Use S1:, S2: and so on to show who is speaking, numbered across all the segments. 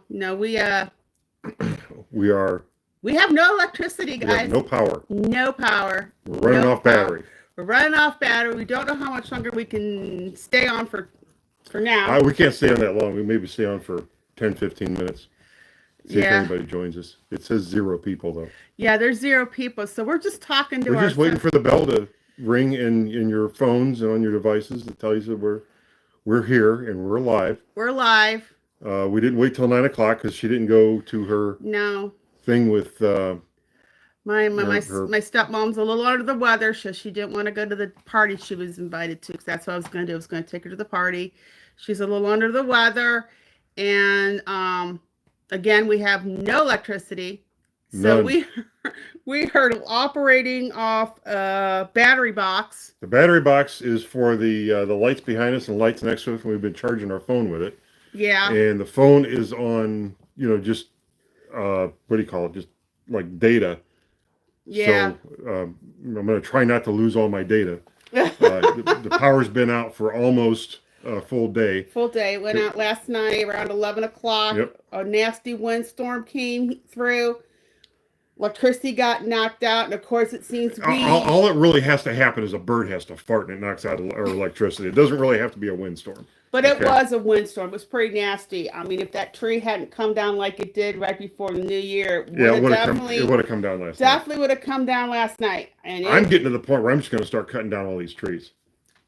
S1: No,
S2: We are.
S1: we have no electricity,
S2: We have
S1: guys.
S2: no power.
S1: No power.
S2: We're running
S1: No
S2: off
S1: power.
S2: battery.
S1: We're running off battery. We don't know how much longer we can stay on for now.
S2: We can't stay on that long. We maybe stay on for 10, 15 minutes. See if
S1: Yeah.
S2: anybody joins us. It says 0 people though.
S1: Yeah, there's 0 people, so we're just talking to
S2: We're just waiting
S1: ourselves.
S2: for the bell to ring in your phones and on your devices to tell you that we're here and we're alive.
S1: We're live.
S2: We didn't wait till 9 o'clock because she didn't go to her
S1: No,
S2: thing with
S1: my
S2: her.
S1: stepmom's a little under the weather, so she didn't want to go to the party she was invited to. Because that's what I was going to do. I was going to take her to the party. She's a little under the weather, and again, we have no electricity, so
S2: None.
S1: we heard operating off a battery box.
S2: The battery box is for the lights behind us and lights next to us, and we've been charging our phone with it.
S1: Yeah,
S2: And the phone is on, just what do you call it? Just like data.
S1: yeah.
S2: So I'm going to try not to lose all my data. The power's been out for almost a full day.
S1: Full day. Went out last night around 11 o'clock.
S2: Yep.
S1: A nasty windstorm came through. Electricity got knocked out, and of course, it seems to be.
S2: All it really has to happen is a bird has to fart and it knocks out our electricity. It doesn't really have to be a windstorm.
S1: But it
S2: Okay.
S1: was a windstorm. It was pretty nasty. I mean, if that tree hadn't come down like it did right before the new year,
S2: Yeah, it would have come down last night.
S1: definitely would have come down last night. And
S2: I'm getting to the point where I'm just going to start cutting down all these trees.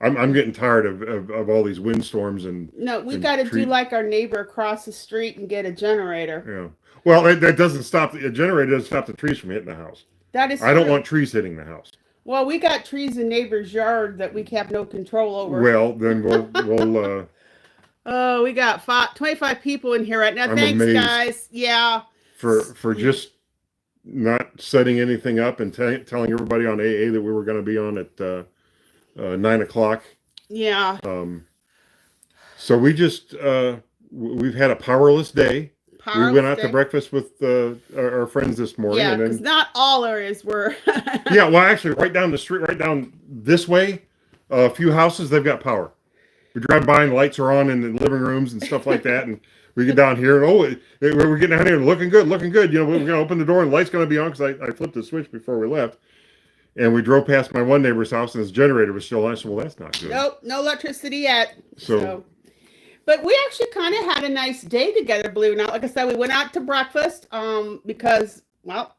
S2: I'm getting tired of all these windstorms and
S1: no, we
S2: and
S1: got to
S2: tree-
S1: do like our neighbor across the street and get a generator.
S2: Yeah. Well, that doesn't stop the generator doesn't stop the trees from hitting the house.
S1: That is.
S2: I don't
S1: true.
S2: want trees hitting the house.
S1: Well, we got trees in neighbor's yard that we have no control over.
S2: Well, then we'll
S1: Oh, we got 25 people in here right now.
S2: I'm
S1: Thanks,
S2: amazed.
S1: guys. Yeah.
S2: for just not setting anything up and telling everybody on AA that we were going to be on at 9 o'clock.
S1: Yeah.
S2: So we just we've had a powerless day. We went out to breakfast with our friends this morning.
S1: Yeah,
S2: and then,
S1: because not all areas were.
S2: yeah, well, actually, right down the street, right down this way, a few houses, they've got power. We drive by and lights are on in the living rooms and stuff like that. And we get down here and, we're getting down here and looking good. We're going to open the door and the light's going to be on because I flipped the switch before we left. And we drove past my one neighbor's house and his generator was still on. I said, well, that's not good.
S1: Nope, no electricity yet.
S2: So
S1: but we actually kind of had a nice day together, believe it or not. Like I said, we went out to breakfast because, well,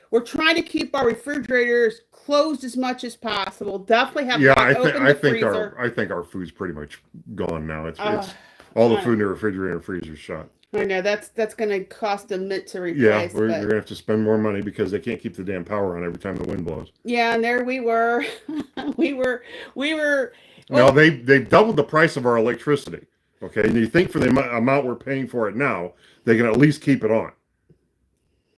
S1: we're trying to keep our refrigerators closed as much as possible. Definitely have
S2: yeah,
S1: to open the freezer.
S2: I think our food's pretty much gone now. It's all the food in the refrigerator and freezer's shot.
S1: I know that's going to cost a mint to replace.
S2: Yeah, we're going to have to spend more money because they can't keep the damn power on every time the wind blows.
S1: Yeah, and there we were. we were.
S2: Now they've doubled the price of our electricity. Okay, and you think for the amount we're paying for it now, they can at least keep it on.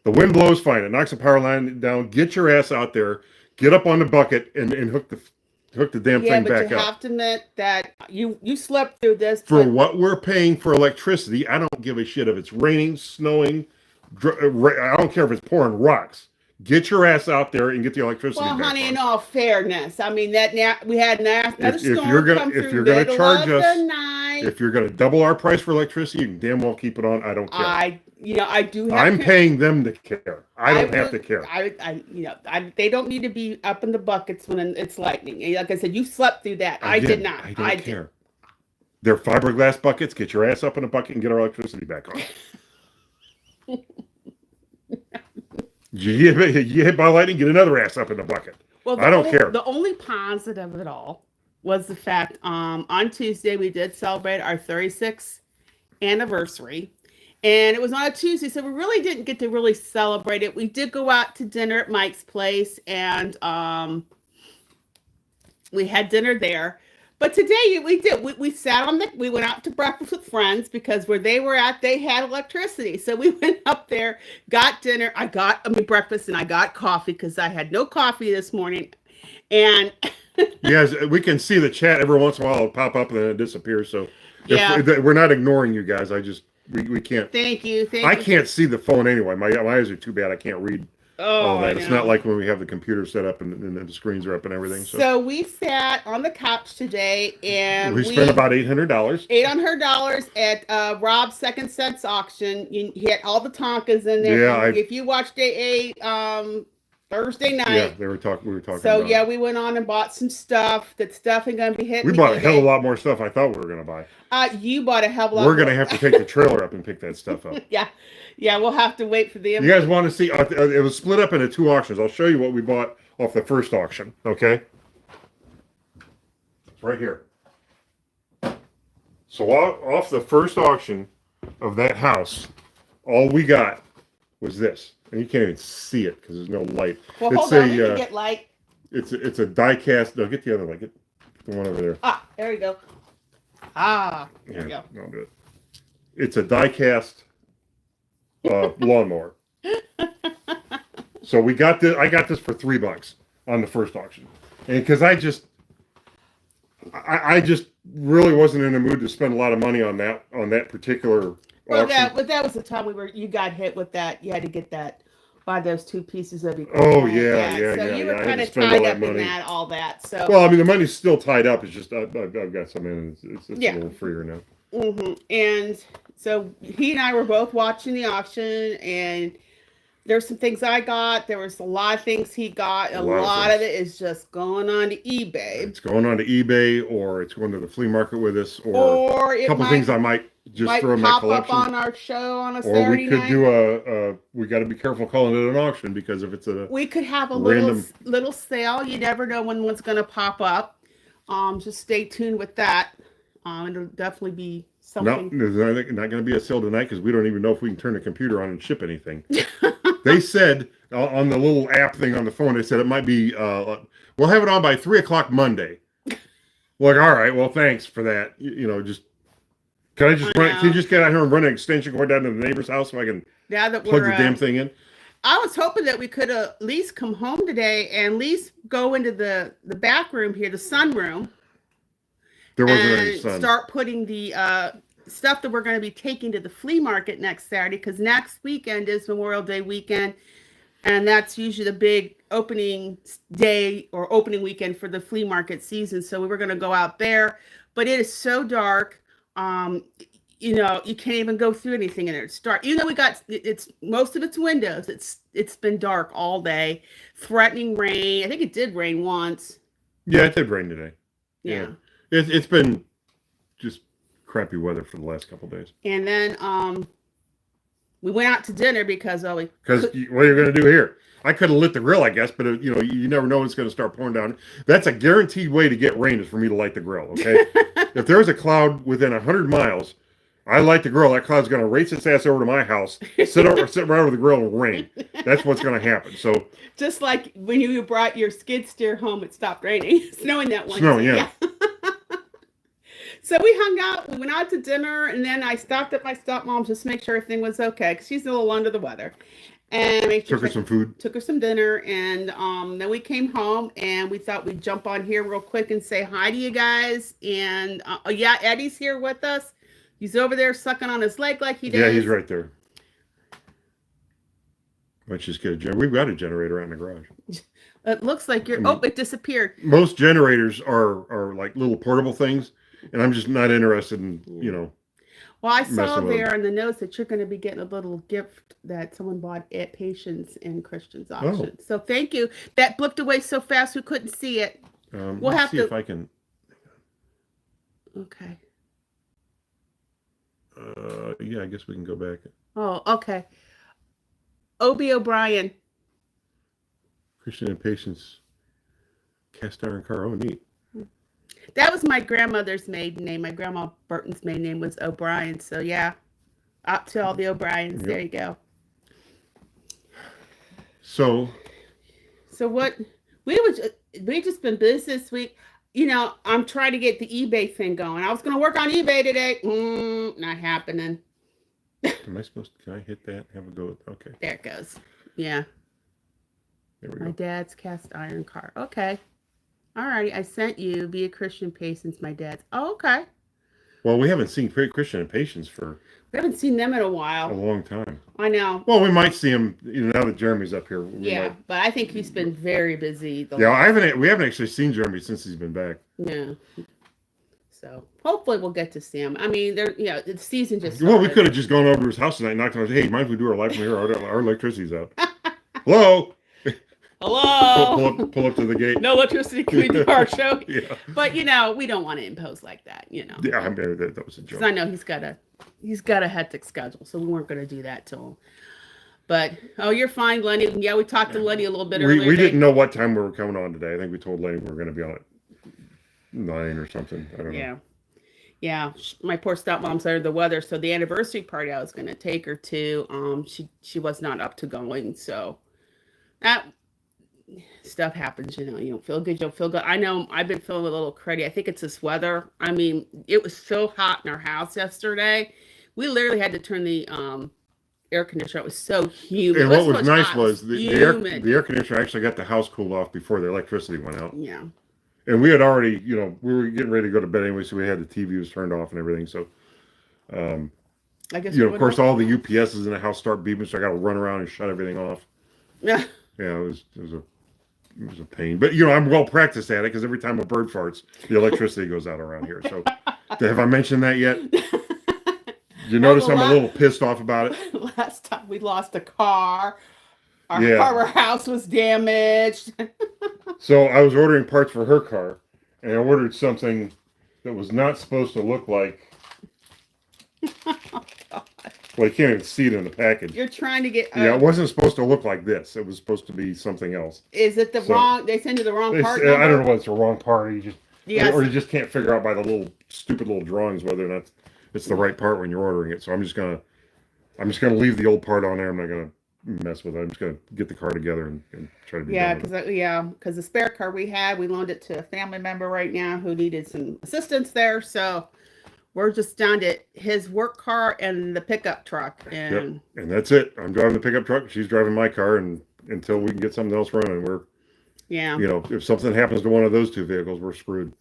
S2: The wind blows fine. It knocks the power line down. Get your ass out there. Get up on the bucket and hook the damn thing back up.
S1: Yeah, but you have to admit that you slept through this.
S2: For what we're paying for electricity, I don't give a shit if it's raining, snowing. I don't care if it's pouring rocks. Get your ass out there and get the electricity back on.
S1: Well, honey, in all fairness, I mean we had another storm
S2: if you're gonna charge us,
S1: night.
S2: if you're gonna double our price for electricity, you can damn well keep it on. I don't care.
S1: I do.
S2: I'm paying them to care. I don't have to care.
S1: They don't need to be up in the buckets when it's lightning. And like I said, you slept through that. I did not.
S2: I don't care. They're fiberglass buckets. Get your ass up in a bucket and get our electricity back on. You hit by lightning, get another ass up in the bucket. Well, I don't care.
S1: The only positive of it all was the fact on Tuesday we did celebrate our 36th anniversary. And it was on a Tuesday, so we really didn't get to really celebrate it. We did go out to dinner at Mike's place, and we had dinner there. But today we did. We sat we went out to breakfast with friends because where they were at, they had electricity. So we went up there, got dinner. I got breakfast and I got coffee because I had no coffee this morning. And
S2: yes, we can see the chat every once in a while. It'll pop up and then it disappears. So we're not ignoring you guys. We can't.
S1: Thank you.
S2: I can't see the phone anyway. My eyes are too bad. I can't read
S1: Oh,
S2: all
S1: I
S2: that. It's not
S1: know.
S2: like when we have the computer set up and the screens are up and everything. So
S1: So we sat on the couch today and
S2: we spent
S1: we
S2: about $800.
S1: $800 at Rob's Second Sense auction. He had all the Tonkas in there.
S2: Yeah,
S1: If you watched Thursday
S2: yeah,
S1: night.
S2: they were talking. We were talking
S1: So
S2: about
S1: yeah,
S2: it.
S1: we went on and bought some stuff. That stuff ain't gonna be hitting
S2: We
S1: the
S2: bought a hell of a
S1: eBay.
S2: lot more stuff I thought we were gonna buy.
S1: You bought a hell of a lot
S2: We're
S1: more.
S2: gonna have to take the trailer up and pick that stuff up.
S1: Yeah, yeah, we'll have to wait for the.
S2: You guys want to see? It was split up into 2 auctions. I'll show you what we bought off the first auction. Okay, it's right here. So off the first auction of that house, all we got was this, and you can't even see it because there's no light.
S1: Well,
S2: It's
S1: hold on, we can get light.
S2: It's a die cast. No, get the other one. Get the one over there.
S1: Ah, there we go. Ah, there we go.
S2: I'll do it. It's a die cast lawnmower. So we got this. I got this for $3 on the first auction, and because I just really wasn't in the mood to spend a lot of money on that particular
S1: Well,
S2: auction.
S1: that was the time you got hit with that. You had to get that, buy those 2 pieces of equipment.
S2: Oh yeah.
S1: So you were
S2: I had
S1: kind
S2: to
S1: of
S2: spend all
S1: tied
S2: that
S1: up in
S2: money.
S1: all that. So
S2: Well, I mean, the money's still tied up. It's just I've got some in. It's a little freer now.
S1: And so he and I were both watching the auction, and there's some things I got. There was a lot of things he got. A lot of it is just going on to eBay.
S2: It's going on to eBay, or it's going to the flea market with us, or a couple things I might just throw in my collection.
S1: Pop up on our show on a
S2: or
S1: Saturday
S2: we could
S1: night.
S2: do we got to be careful calling it an auction, because if it's
S1: we could have a
S2: random,
S1: little sale. You never know when one's going to pop up. Just stay tuned with that. It'll definitely be something.
S2: No, there's not going to be a sale tonight because we don't even know if we can turn the computer on and ship anything. They said on the little app thing on the phone, they said it might be we'll have it on by 3:00 Monday. Like, all right, well, thanks for that. Just can I just can you just get out here and run an extension cord down to the neighbor's house so I can plug the damn thing in?
S1: I was hoping that we could at least come home today and at least go into the back room here, the sunroom.
S2: There wasn't any sun.
S1: Start putting the stuff that we're going to be taking to the flea market next Saturday, because next weekend is Memorial Day weekend, and that's usually the big opening day or opening weekend for the flea market season. So we were going to go out there, but it is so dark. You can't even go through anything in there. It's dark. Even though it's most of its windows, it's been dark all day, threatening rain. I think it did rain once.
S2: Yeah, it did rain today.
S1: Yeah.
S2: It's been just crappy weather for the last couple of days.
S1: And then we went out to dinner because what are you
S2: going to do here? I could have lit the grill, I guess, but you never know when it's going to start pouring down. That's a guaranteed way to get rain, is for me to light the grill. Okay, if there's a cloud within 100 miles, I light the grill. That cloud's going to race its ass over to my house, sit right over the grill and rain. That's what's going to happen. So
S1: just like when you brought your skid steer home, it stopped raining, snowing that one.
S2: Snowing, yeah.
S1: So we hung out, we went out to dinner, and then I stopped at my stepmom's just to make sure everything was okay, because she's a little under the weather. And
S2: took her some food.
S1: Took her some dinner, and then we came home, and we thought we'd jump on here real quick and say hi to you guys. And Eddie's here with us. He's over there sucking on his leg like he does.
S2: Yeah, he's right there. Let's just get a generator. We've got a generator out in the garage.
S1: It looks like it disappeared.
S2: Most generators are like little portable things, and I'm just not interested in,
S1: Well, I saw there in the notes that you're going to be getting a little gift that someone bought at Patience and Christian's auction. So thank you. That blipped away so fast we couldn't see it.
S2: We'll have to see if I can.
S1: Okay.
S2: Yeah, I guess we can go back.
S1: Oh, okay. Obie O'Brien.
S2: Christian and Patience cast iron car. Oh, neat.
S1: That was my grandmother's maiden name. My grandma Burton's maiden name was O'Brien. So yeah, up to all the O'Briens. Yep. There you go.
S2: So
S1: what we just been busy this week. I'm trying to get the eBay thing going. I was going to work on eBay today. Not happening.
S2: Am I supposed to? Can I hit that? Have a go? Okay.
S1: There it goes. Yeah.
S2: There we go.
S1: My dad's cast iron car. Okay. All right. I sent you via Christian Patience. My dad's. Oh, okay.
S2: Well, we haven't seen Christian and Patience for
S1: We haven't seen them in a
S2: a
S1: while.
S2: long time.
S1: I know.
S2: Well, we might see him, now that Jeremy's up here.
S1: Yeah, but I think he's been very busy.
S2: We haven't actually seen Jeremy since he's been back.
S1: Yeah. So hopefully we'll get to see him. I mean, the season just
S2: Well, we
S1: started.
S2: could have just gone over to his house tonight and knocked on his, hey, mind if we do our live from here? Our electricity's out. Hello?
S1: Hello.
S2: Pull up to the gate.
S1: No electricity. Can we do our show?
S2: Yeah.
S1: But we don't want to impose like that.
S2: Yeah, I mean, that was a joke.
S1: Because I know he's got a hectic schedule, so we weren't going to do that to him. But you're fine, Lenny. Yeah, we talked to Lenny a little bit earlier.
S2: We didn't know what time we were coming on today. I think we told Lenny we were going to be on at 9 or something. I don't know.
S1: Yeah. My poor stepmom's under the weather, so the anniversary party I was going to take her to, she was not up to going. So that stuff happens, you don't feel good, you'll feel good. I know I've been feeling a little cruddy. I think it's this weather. I mean, it was so hot in our house yesterday. We literally had to turn the air conditioner. It was so humid.
S2: And what was nice was the air conditioner actually got the house cooled off before the electricity went out.
S1: Yeah.
S2: And we had already, we were getting ready to go to bed anyway, so we had the TV was turned off and everything. So,
S1: I guess
S2: of course, all the UPSs in the house start beeping, so I got to run around and shut everything off.
S1: Yeah.
S2: Yeah, it was a pain. But I'm well practiced at it because every time a bird farts, the electricity goes out around here. So, have I mentioned that yet? Did you notice I'm a little pissed off about it?
S1: Last time we lost a car. Our house was damaged.
S2: So I was ordering parts for her car, and I ordered something that was not supposed to look like.
S1: Oh, God.
S2: Well, you can't even see it in the package.
S1: You're trying to get.
S2: Yeah, it wasn't supposed to look like this. It was supposed to be something else.
S1: Is it wrong? They send you the wrong part.
S2: I don't know whether it's the wrong part. Or you just can't figure out by the stupid little drawings whether or not it's the right part when you're ordering it. So I'm just gonna leave the old part on there. I'm not gonna mess with it. I'm just gonna get the car together and try to be done with it.
S1: Because the spare car we loaned it to a family member right now who needed some assistance there. So we're just down to his work car and the pickup truck, and
S2: that's it. I'm driving the pickup truck. She's driving my car, and until we can get something else running, we're if something happens to one of those two vehicles, we're screwed.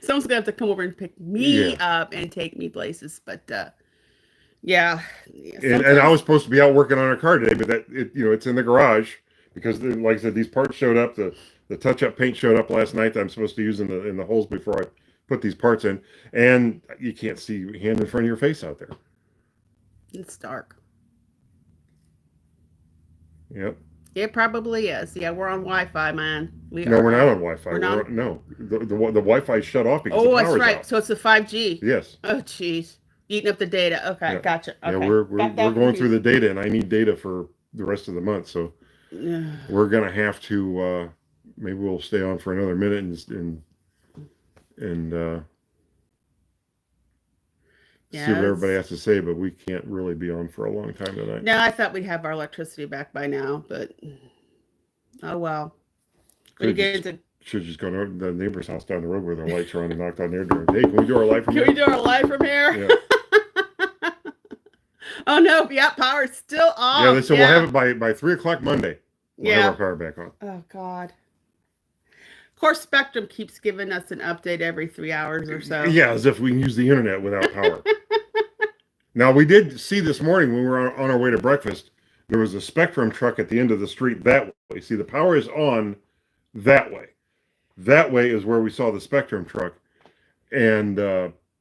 S1: Someone's gonna have to come over and pick me up and take me places, but. And
S2: I was supposed to be out working on our car today, but it's in the garage because, like I said, these parts showed up. The touch-up paint showed up last night that I'm supposed to use in the holes before I put these parts in, and you can't see your hand in front of your face out there.
S1: It's dark.
S2: Yep.
S1: It probably is. Yeah, we're on Wi-Fi, man.
S2: We're not on Wi-Fi. No, the Wi-Fi shut off because the power's
S1: that's right.
S2: out.
S1: So it's the 5G.
S2: Yes.
S1: Oh, jeez. Eating up the data. Okay,
S2: yeah.
S1: Gotcha. Okay.
S2: Yeah, we're going through the data, and I need data for the rest of the month. So we're gonna have to maybe we'll stay on for another minute and see what everybody has to say, but we can't really be on for a long time tonight.
S1: No, I thought we'd have our electricity back by now, but oh well.
S2: Should just go to the neighbor's house down the road where their lights are on and knocked on their door. Hey, can we do our live from here?
S1: Can we do our live from here?
S2: Yeah.
S1: Oh no! Yeah, power's still off.
S2: Yeah, so we'll have it by 3:00 Monday. We'll have our power back on.
S1: Oh God. Of course, Spectrum keeps giving us an update every 3 hours or so.
S2: Yeah, as if we can use the internet without power. Now, we did see this morning when we were on our way to breakfast, there was a Spectrum truck at the end of the street that way. See, the power is on that way. That way is where we saw the Spectrum truck, and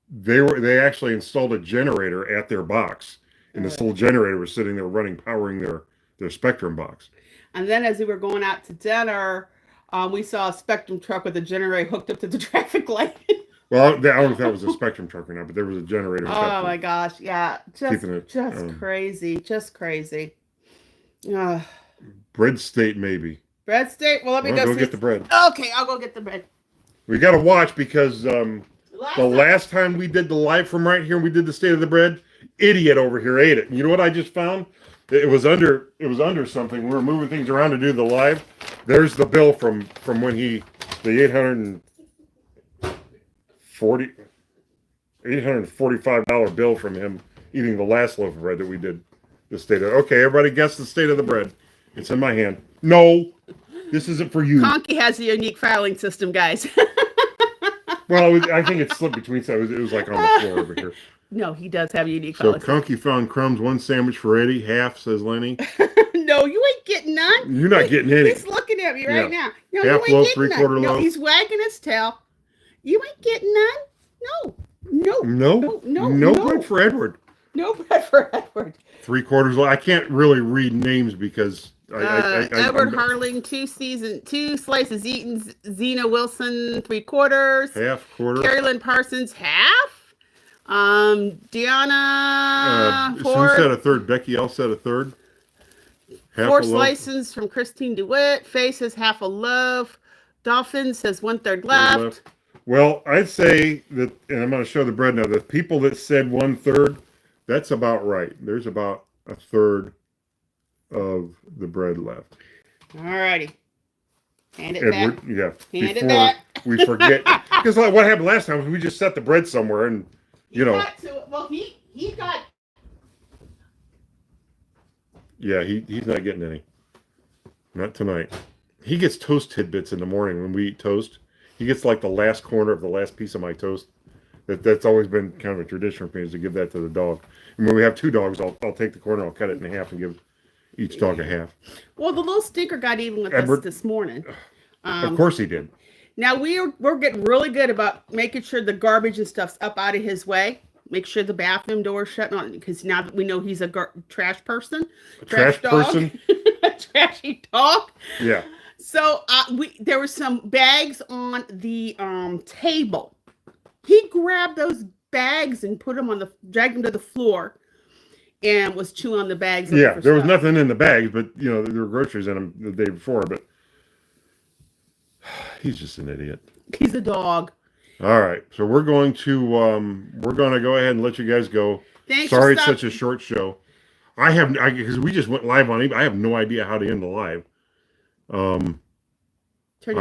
S2: they actually installed a generator at their box, and this little generator was sitting there powering their Spectrum box.
S1: And then as we were going out to dinner, we saw a Spectrum truck with a generator hooked up to the traffic light.
S2: Well, I don't know if that was a Spectrum truck or not, but there was a generator.
S1: Oh my gosh, yeah, just crazy, just crazy.
S2: Bread State, maybe.
S1: Bread State. Well, let me go
S2: get the bread.
S1: Okay, I'll go get the bread.
S2: We got to watch because the last time we did the live from right here, we did the State of the Bread. Idiot over here ate it. And you know what I just found? It was under something. We were moving things around to do the live. There's the bill from when the $845 bill from him eating the last loaf of bread that we did the State of. Okay, everybody guess the State of the Bread. It's in my hand. No, this isn't for you.
S1: Conky has a unique filing system, guys.
S2: Well, I think it slipped between. So it was like on the floor over here.
S1: No, he does have unique
S2: So
S1: policies.
S2: Conky found crumbs. One sandwich for Eddie. Half, says Lenny.
S1: No, you ain't getting none.
S2: You're not getting any.
S1: He's looking at me right now. No,
S2: Half
S1: you ain't
S2: loaf,
S1: getting
S2: 3/4
S1: none. No,
S2: loaf.
S1: he's wagging his tail. You ain't getting none. No.
S2: No bread for Edward.
S1: No bread for Edward.
S2: 3/4 loaf. I can't really read names because
S1: Edward Harling, 2 slices eaten. Zena Wilson, 3/4.
S2: Half, quarter.
S1: Carolyn Parsons, half. Deanna,
S2: Sue
S1: 4.
S2: said a third. Becky L said a third. Half
S1: 4
S2: a loaf.
S1: slices from Christine DeWitt. Faye says half a loaf. Dolphin says 1/3 left.
S2: Well, I'd say that, and I'm going to show the bread now. The people that said 1/3, that's about right. There's about a third of the bread left.
S1: All righty. Hand it
S2: Edward,
S1: back.
S2: yeah.
S1: Hand it
S2: before
S1: back.
S2: we forget, because like what happened last time was we just set the bread somewhere, and you know.
S1: He got.
S2: Yeah, he's not getting any. Not tonight. He gets toast tidbits in the morning when we eat toast. He gets like the last corner of the last piece of my toast. That's always been kind of a tradition for me, is to give that to the dog. And when we have 2 dogs, I'll take the corner, I'll cut it in half and give each dog a half.
S1: Well, the little stinker got even with
S2: Edward,
S1: us this morning.
S2: Of course he did.
S1: Now we're getting really good about making sure the garbage and stuff's up out of his way. Make sure the bathroom door's shut on, because now that we know he's a trash person,
S2: Trash
S1: dog,
S2: person?
S1: a trashy dog.
S2: Yeah.
S1: So there were some bags on the table. He grabbed those bags and dragged them to the floor, and was chewing on the bags.
S2: Yeah, there was nothing in the bags, but you know there were groceries in them the day before. But he's just an idiot.
S1: He's a dog.
S2: All right, so we're going to go ahead and let you guys go.
S1: Thanks.
S2: Sorry, it's such a short show. Because we just went live on eBay. I have no idea how to end the live. I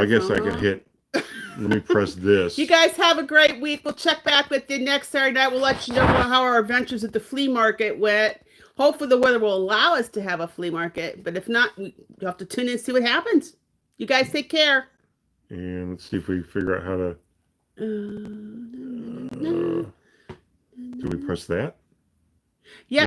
S2: guess I could hit. Let me press this.
S1: You guys have a great week. We'll check back with you next Saturday night. We'll let you know how our adventures at the flea market went. Hopefully the weather will allow us to have a flea market. But if not, you'll have to tune in and see what happens. You guys take care.
S2: And let's see if we figure out how to... do we press that?
S1: Yeah.